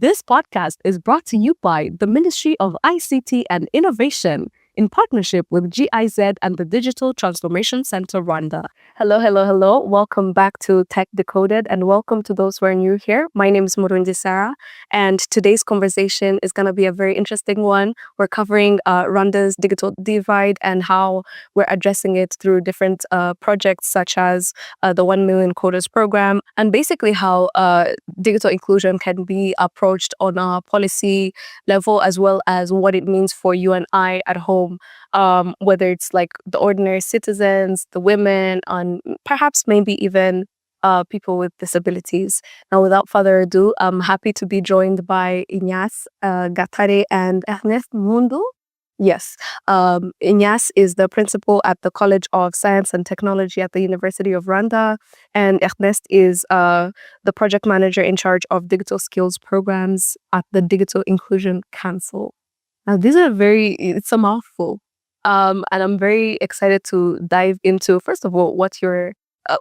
This podcast is brought to you by the Ministry of ICT and Innovation in partnership with GIZ and the Digital Transformation Center Rwanda. Hello, hello, hello. Welcome back to Tech Decoded and welcome to those who are new here. My name is Mpundu Sarah and today's conversation is going to be a very interesting one. We're covering Rwanda's digital divide and how we're addressing it through different projects such as the 1 Million Coders program and basically how digital inclusion can be approached on a policy level as well as what it means for you and I at home. Whether it's like the ordinary citizens, the women, and perhaps maybe even people with disabilities. Now, without further ado, I'm happy to be joined by Ignace, Gatare, and Ernest Mpundu. Yes, Ignace is the principal at the College of Science and Technology at the University of Rwanda, and Ernest is the project manager in charge of digital skills programs at the Digital Inclusion Council. Now, it's a mouthful. And I'm very excited to dive into, first of all, what's your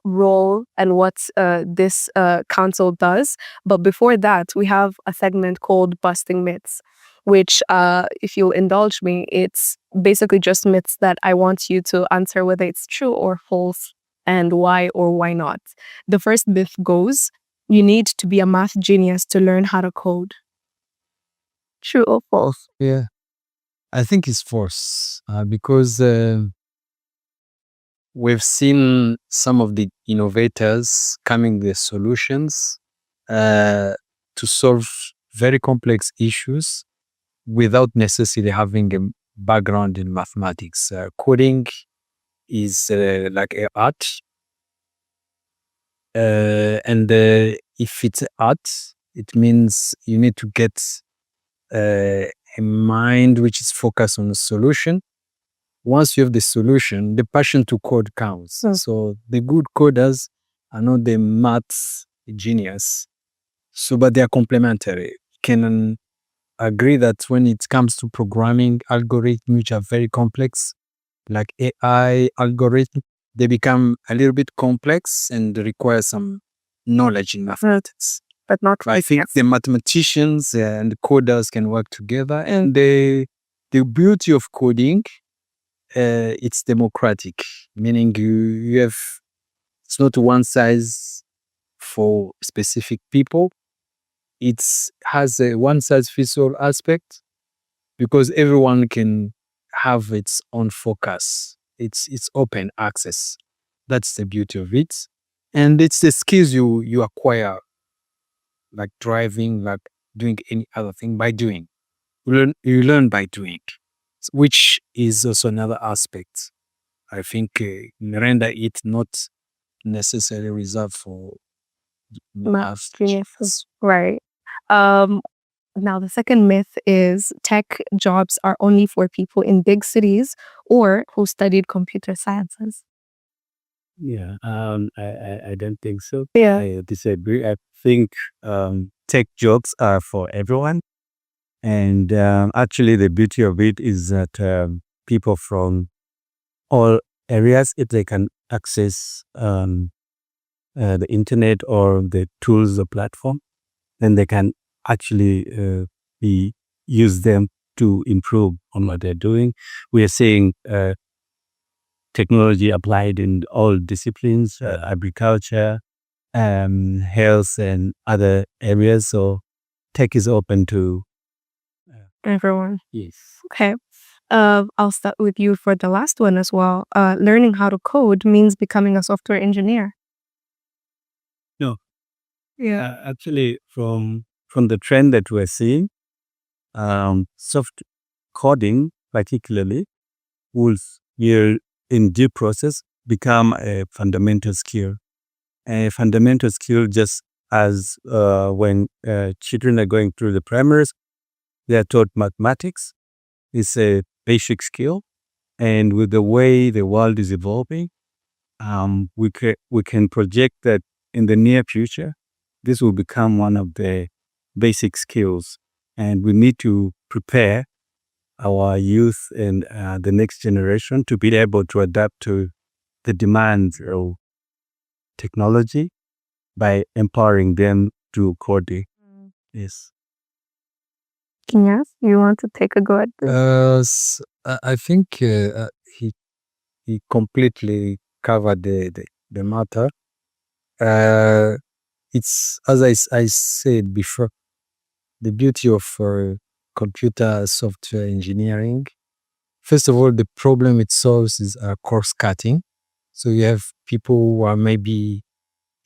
role and what this council does. But before that, we have a segment called Busting Myths, which, if you'll indulge me, it's basically just myths that I want you to answer whether it's true or false and why or why not. The first myth goes, you need to be a math genius to learn how to code. True or false? Yeah, I think it's false because we've seen some of the innovators coming with solutions to solve very complex issues without necessarily having a background in mathematics. Coding is like an art, and if it's art, it means you need to get a mind which is focused on a solution. Once you have the solution, the passion to code counts. So the good coders are not the maths genius. So, but they are complementary. Can agree that when it comes to programming algorithms which are very complex, like AI algorithms, they become a little bit complex and require some knowledge in mathematics. But not I think the mathematicians and the coders can work together. And the beauty of coding, it's democratic, meaning you have, it's not one size for specific people. It has a one size fits all aspect because everyone can have its own focus. It's open access. That's the beauty of it. And it's the skills you acquire, like driving, like doing any other thing by doing. You learn by doing, which is also another aspect. I think render it not necessarily reserved for math geniuses. Right. Now, the second myth is tech jobs are only for people in big cities or who studied computer sciences. Yeah, I don't think so. Yeah. I disagree. I think tech jobs are for everyone. And actually, the beauty of it is that people from all areas, if they can access the internet or the tools, the platform, then they can actually use them to improve on what they're doing. We are seeing technology applied in all disciplines, agriculture, health, and other areas. So tech is open to everyone. Yes. Okay. I'll start with you for the last one as well. Learning how to code means becoming a software engineer. No. Yeah. Actually, from the trend that we're seeing, soft coding particularly will in due process become a fundamental skill. A fundamental skill, just as when children are going through the primaries, they are taught mathematics. It's a basic skill, and with the way the world is evolving, we can project that in the near future, this will become one of the basic skills, and we need to prepare our youth and the next generation to be able to adapt to the demands of technology by empowering them through coding. Yes. Ignace, you want to take a go at this? I think he completely covered the matter. It's as I said before, the beauty of computer software engineering. First of all, the problem it solves is course cutting. So you have people who are maybe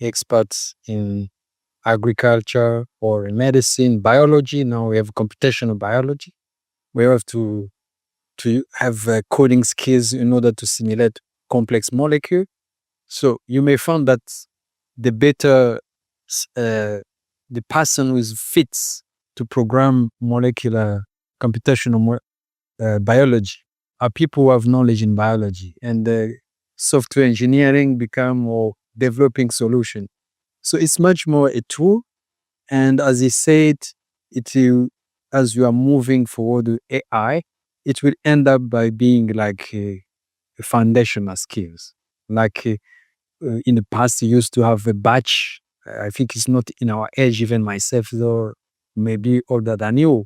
experts in agriculture or in medicine, biology. Now we have computational biology. We have to have coding skills in order to simulate complex molecule. So you may find that the better the person who fits to program molecular computational biology are people who have knowledge in biology, and the software engineering become more developing solution. So it's much more a tool. And as he said, it will, as you are moving forward with AI, it will end up by being like a foundational skills. Like in the past, you used to have a batch. I think it's not in our age, even myself, though maybe older than you,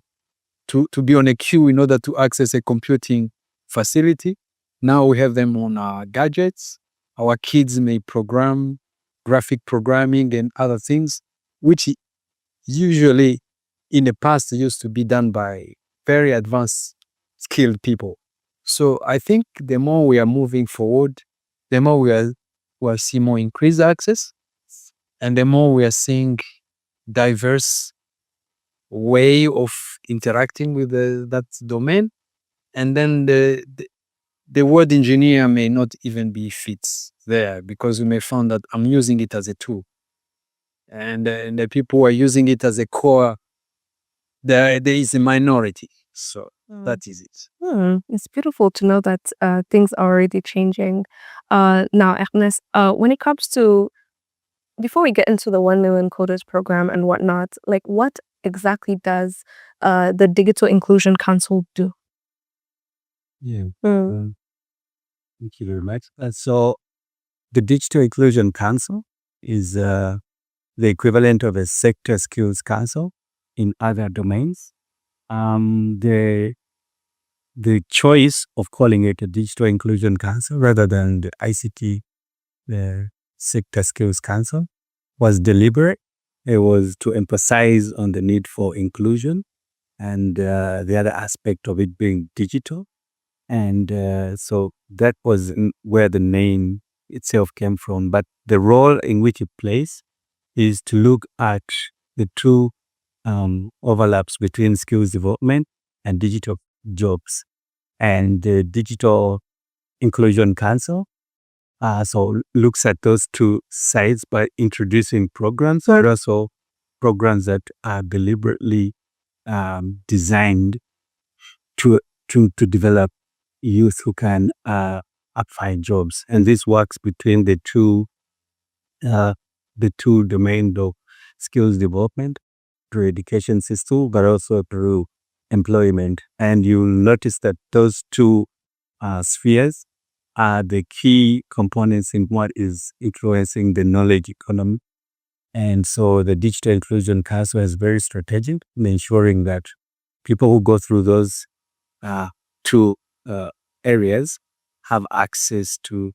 to be on a queue in order to access a computing facility. Now we have them on our gadgets. Our kids may program, graphic programming and other things, which usually in the past used to be done by very advanced, skilled people. So I think the more we are moving forward, the more we are seeing more increased access, and the more we are seeing diverse way of interacting with that domain. And then the word engineer may not even be fits there, because we may find that I'm using it as a tool. And the people who are using it as a core, there is a minority. So that is it. It's beautiful to know that things are already changing. Now, Ernest, when it comes to, before we get into the 1 million coders program and whatnot, like what exactly does the Digital Inclusion Council do? Yeah. Thank you very much. So the Digital Inclusion Council is the equivalent of a sector skills council in other domains. The choice of calling it a Digital Inclusion Council rather than the ICT, the Sector Skills Council, was deliberate. It was to emphasize on the need for inclusion and the other aspect of it being digital. And so that was where the name itself came from. But the role in which it plays is to look at the two overlaps between skills development and digital jobs. And the Digital Inclusion Council so looks at those two sides by introducing programs, but also programs that are deliberately designed to develop youth who can find jobs. And this works between the two domains of skills development through education system, but also through employment. And you'll notice that those two spheres are the key components in what is influencing the knowledge economy. And so the Digital Inclusion Council is very strategic in ensuring that people who go through those two areas have access to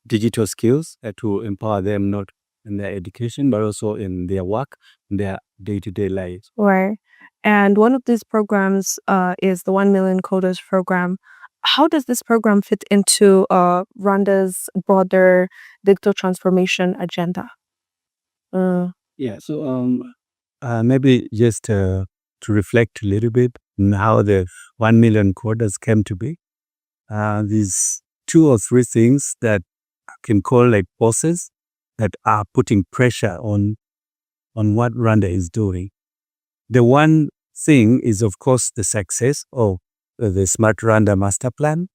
digital skills to empower them not in their education, but also in their work, in their day-to-day lives. Right. And one of these programs is the 1 million coders program. How does this program fit into Rwanda's broader digital transformation agenda? Yeah, so maybe just to reflect a little bit on how the 1 million coders came to be. These 2 or 3 things that I can call like forces that are putting pressure on what Rwanda is doing. The one thing is, of course, the success of the Smart Rwanda Master Plan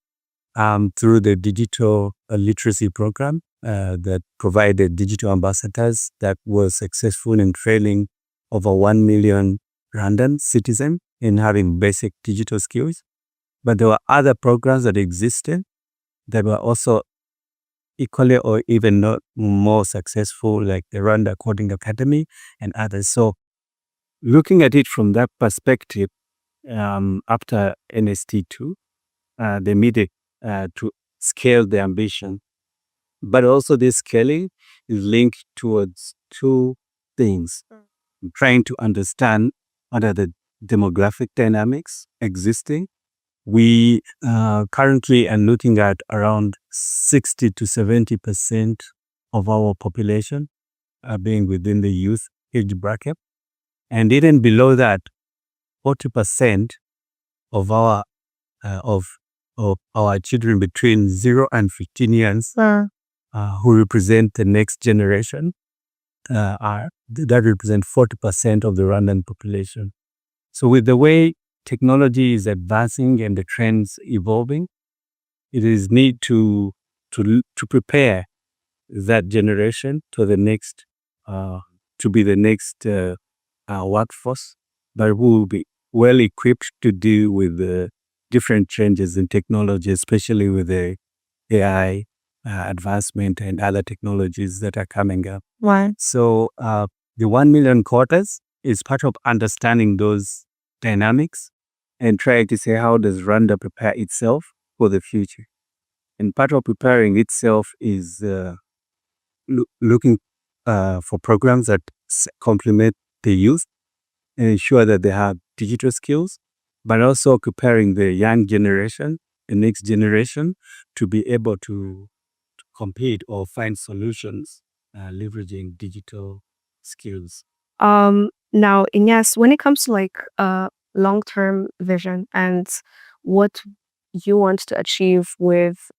through the digital literacy program that provided digital ambassadors that were successful in training over 1 million Rwandan citizens in having basic digital skills. But there were other programs that existed that were also equally or even not more successful, like the Rwanda Coding Academy and others. So looking at it from that perspective, after NST2, they needed to scale the ambition. But also this scaling is linked towards two things. Trying to understand what are the demographic dynamics existing. We currently are looking at around 60 to 70% of our population being within the youth age bracket. And even below that, 40% of our of our children between 0 and 15 years who represent the next generation that represent 40% of the Rwandan population. So with the way technology is advancing and the trends evolving, it is need to prepare that generation to the next to be the next workforce that will be well equipped to deal with the different changes in technology, especially with the AI advancement and other technologies that are coming up. Right. So the 1 million quotas is part of understanding those dynamics and trying to say how does Rwanda prepare itself for the future. And part of preparing itself is looking for programs that complement the youth and ensure that they have digital skills, but also preparing the young generation, the next generation, to be able to compete or find solutions leveraging digital skills. Now, Ignace, when it comes to like long-term vision and what you want to achieve with,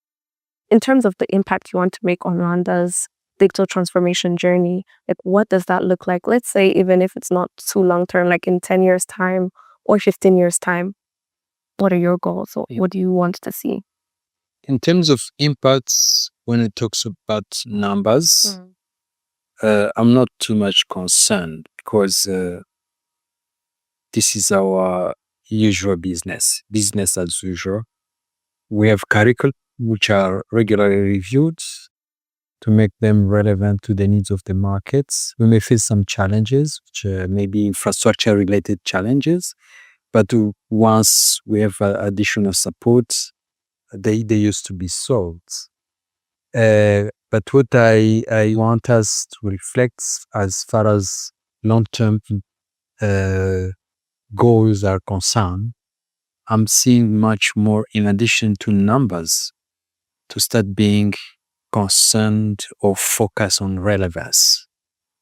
in terms of the impact you want to make on Rwanda's digital transformation journey, like what does that look like? Let's say even if it's not too long-term, like in 10 years' time or 15 years' time, what are your goals or what do you want to see? In terms of impacts, when it talks about numbers, I'm not too much concerned because this is our usual business as usual. We have curricula which are regularly reviewed to make them relevant to the needs of the markets. We may face some challenges, which may be infrastructure related challenges, but once we have additional support, they used to be solved. But what I want us to reflect as far as long-term goals are concerned, I'm seeing much more in addition to numbers to start being concerned or focus on relevance.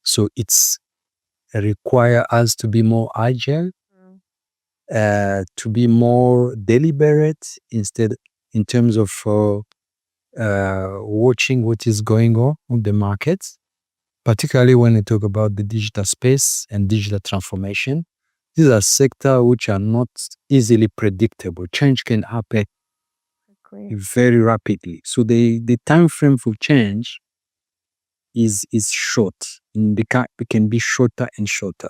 So it's require us to be more agile, to be more deliberate instead in terms of watching what is going on the markets, particularly when we talk about the digital space and digital transformation. These are sectors which are not easily predictable. Change can happen very rapidly. So the time frame for change is short. It can be shorter and shorter.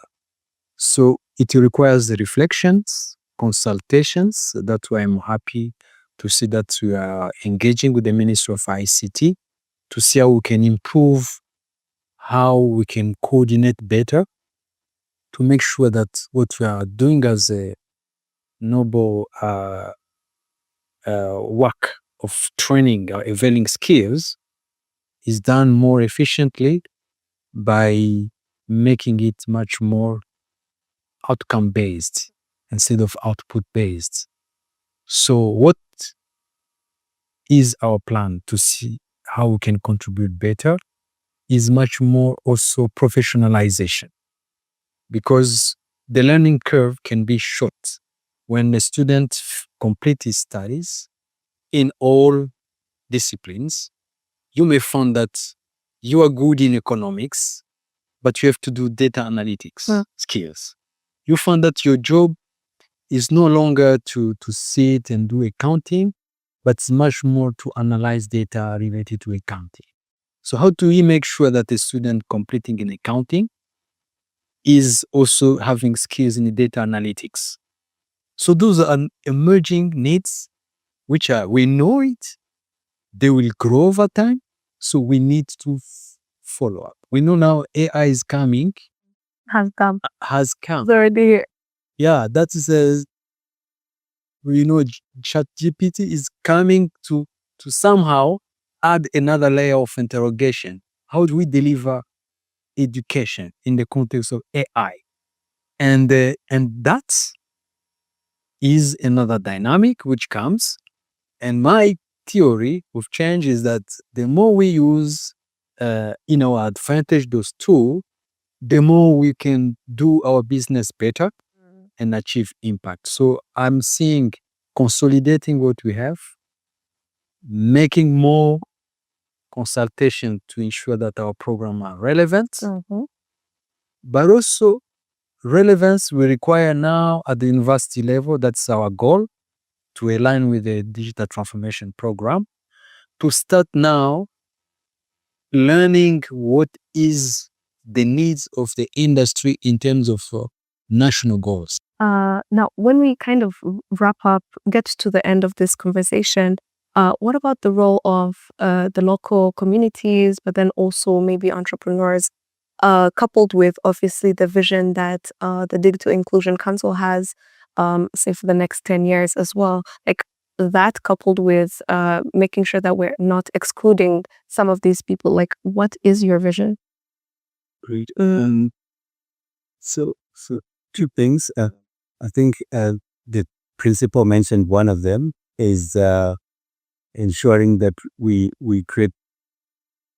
So it requires reflections, consultations. That's why I'm happy to see that we are engaging with the Ministry of ICT to see how we can improve, how we can coordinate better to make sure that what we are doing as a noble work of training or availing skills is done more efficiently by making it much more outcome based instead of output based. So what is our plan to see how we can contribute better is much more also professionalization, because the learning curve can be short. When a student completes his studies in all disciplines, you may find that you are good in economics, but you have to do data analytics skills. You find that your job is no longer to sit and do accounting, but it's much more to analyze data related to accounting. So how do we make sure that a student completing in accounting is also having skills in the data analytics? So those are emerging needs, which we know it, they will grow over time. So we need to follow up. We know now AI is coming. Has come. Has come. It's already here. Yeah, that is ChatGPT is coming to somehow add another layer of interrogation. How do we deliver education in the context of AI? And that is another dynamic which comes. And my theory of change is that the more we use in our advantage those tools, the more we can do our business better and achieve impact. So I'm seeing consolidating what we have, making more consultation to ensure that our programs are relevant, but also relevance we require now at the university level. That's our goal, to align with the digital transformation program, to start now learning what is the needs of the industry in terms of national goals. Now, when we kind of wrap up, get to the end of this conversation, what about the role of the local communities, but then also maybe entrepreneurs, coupled with obviously the vision that the Digital Inclusion Council has, say for the next 10 years as well? Like that coupled with making sure that we're not excluding some of these people, like what is your vision? Great. So two things. I think the principal mentioned one of them is ensuring that we create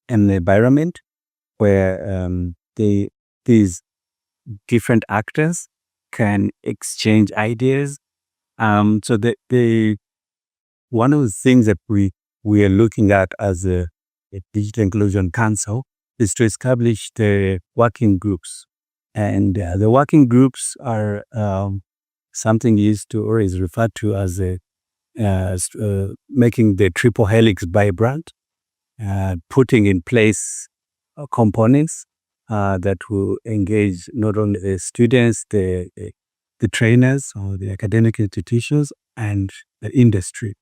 an environment where these different actors can exchange ideas. So one of the things that we are looking at as a Digital Inclusion Council is to establish the working groups. And the working groups are something used to or is referred to as making the triple helix vibrant, putting in place components that will engage not only the students, the trainers or the academic institutions and the industry.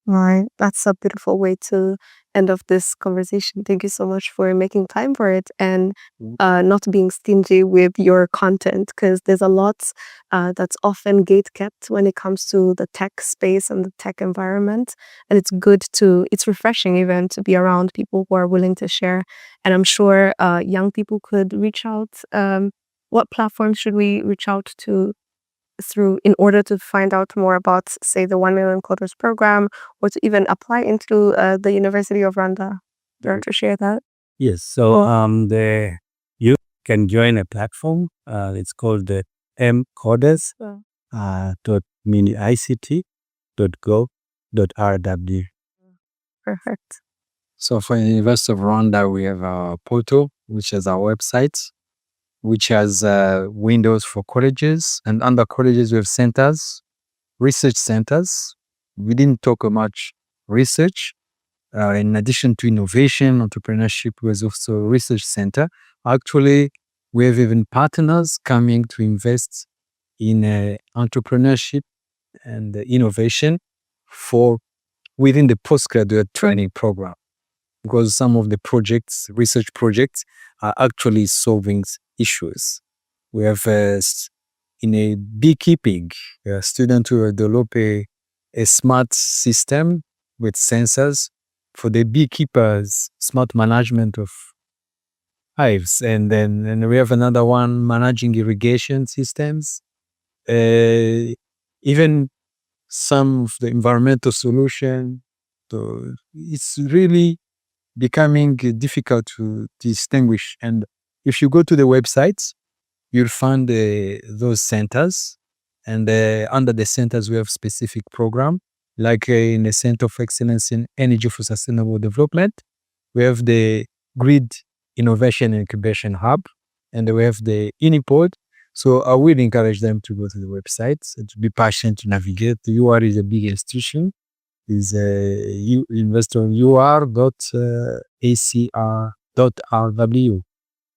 Right. That's a beautiful way to end off this conversation. Thank you so much for making time for it and not being stingy with your content, because there's a lot that's often gate kept when it comes to the tech space and the tech environment. And it's refreshing even to be around people who are willing to share. And I'm sure young people could reach out. What platforms should we reach out to through in order to find out more about, say, the 1 Million Coders program, or to even apply into the University of Rwanda? Do you want to share that? Yes. So you can join a platform. It's called the mcoders.miniict.gov.rw. Perfect. So for the University of Rwanda, we have our portal, which is our website, which has windows for colleges. And under colleges, we have centers, research centers. We didn't talk much research. In addition to innovation, entrepreneurship, was also a research center. Actually, we have even partners coming to invest in entrepreneurship and innovation within the postgraduate training program, because some of the research projects, are actually solving issues. We have in a beekeeping, a student who will develop a smart system with sensors for the beekeepers, smart management of hives. And then we have another one managing irrigation systems. Even some of the environmental solution. So it's really becoming difficult to distinguish. And if you go to the websites, you'll find those centers. And under the centers, we have specific program, like in the Center of Excellence in Energy for Sustainable Development. We have the Grid Innovation Incubation Hub, and we have the Unipod. So I will encourage them to go to the websites and to be patient to navigate. The UR is a big institution. Is you invest on ur.acr.rw.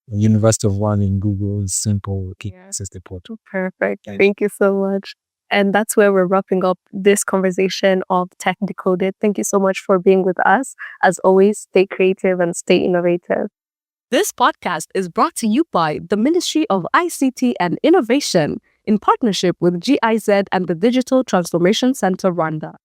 University of One in Google is simple. Access the portal. Perfect. Thank you so much. And that's where we're wrapping up this conversation of Tech Decoded. Thank you so much for being with us. As always, stay creative and stay innovative. This podcast is brought to you by the Ministry of ICT and Innovation, in partnership with GIZ and the Digital Transformation Center Rwanda.